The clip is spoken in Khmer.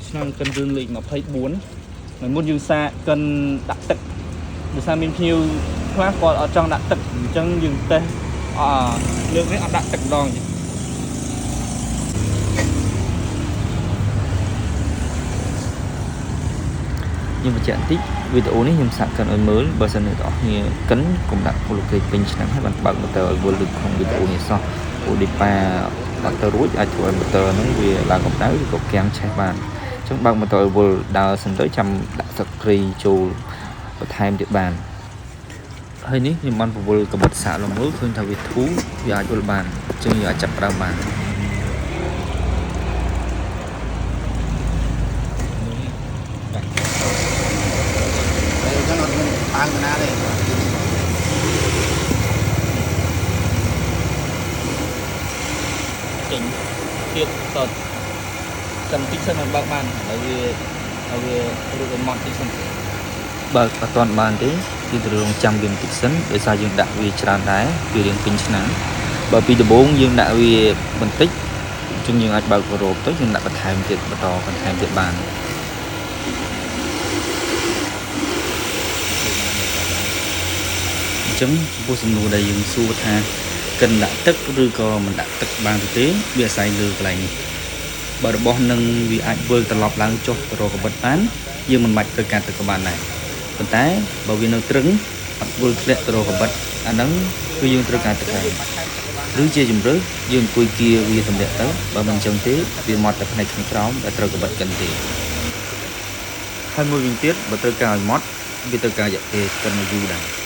ឆ្នាំកិនរឿងលេខ24មិនមុនយើងសាកិនដាក់ទឹកដោយសារមានភ្ញៀវខ្លះគាត់អត់ចង់ដាក់ទឹកអញ្ចឹងយើងតេស្តលើកនេះអត់ដាក់ទឹកម្ដងខ្ញុំបញ្ជាក់បន្តិចវីដេអូនេះខ្ញុំសាកកិនឲ្យមើលបើសិនអ្នកនរគ្នាកិនកុំដាក់ពលគេពេញឆ្នាំហើយបានបើកម៉ូទ័រឲ្យវល់លើក្នុងវីដេអូនេះសោះអូឌីប៉ាអត់ទៅរួចអាចធ្វើឲ្យម៉ូទ័រហ្នឹងវាឡើងកម្ដៅឬក៏គាំងឆេះបានអញ្ចឹងបើកម៉ូទ័រឲ្យវល់ដើរសិនទៅចាំដាក់ទឹកគ្រីចូលបន្ថែមទៀតបានហើយនេះខ្ញុំបានពវល់កបិតសាកលមើលឃើញថាវាធូរវាអាចវល់បានអញ្ចឹងយើងអាចចាប់ប្រើបានតាំងណាទេចេញទៀតតចាំតិចសិនមិនបើកបានឥឡូវវារួចមកតិចសិនបើកអត់ទាន់បានទេគឺត្រូវរងចាំវាបន្តិចសិនដោយសារយើងដាក់វាច្រើនដែរវារៀងពេញឆ្នាំបើពីដំបូងយើងដាក់វាបន្តិចចឹងយើងអាចបើករ៉ូបទៅយើងដាក់បន្ថែមទៀតបន្តបន្ថែមទៀតបានអញ្ចឹងចំពោះសំណួរដែលយើងសួរថាកិនដាក់ទឹកឬក៏មិនដាក់ទឹកបានទេវាអាស្រ័យលើកន្លែងនេះបើរបស់នឹងវាអាចវិលត្រឡប់ឡើងចុះទៅរកកបិតបានយើងមិនបាច់ត្រូវការទឹកក៏បានដែរប៉ុន្តែបើវានៅត្រឹងអត់វិលធ្លាក់ទៅរកកបិតអាហ្នឹងគឺយើងត្រូវការទឹកហើយឬជាជំរឿយើងអង្គុយគៀវាទម្លាក់ទៅបើមិនអញ្ចឹងទេវាមកតែផ្នែកខាងក្រោមដែលត្រូវកបិតកិនទេហើយមួយវិញទៀតបើត្រូវការឲ្យម៉ត់វាត្រូវការរយៈពេលកិនយូរដែរ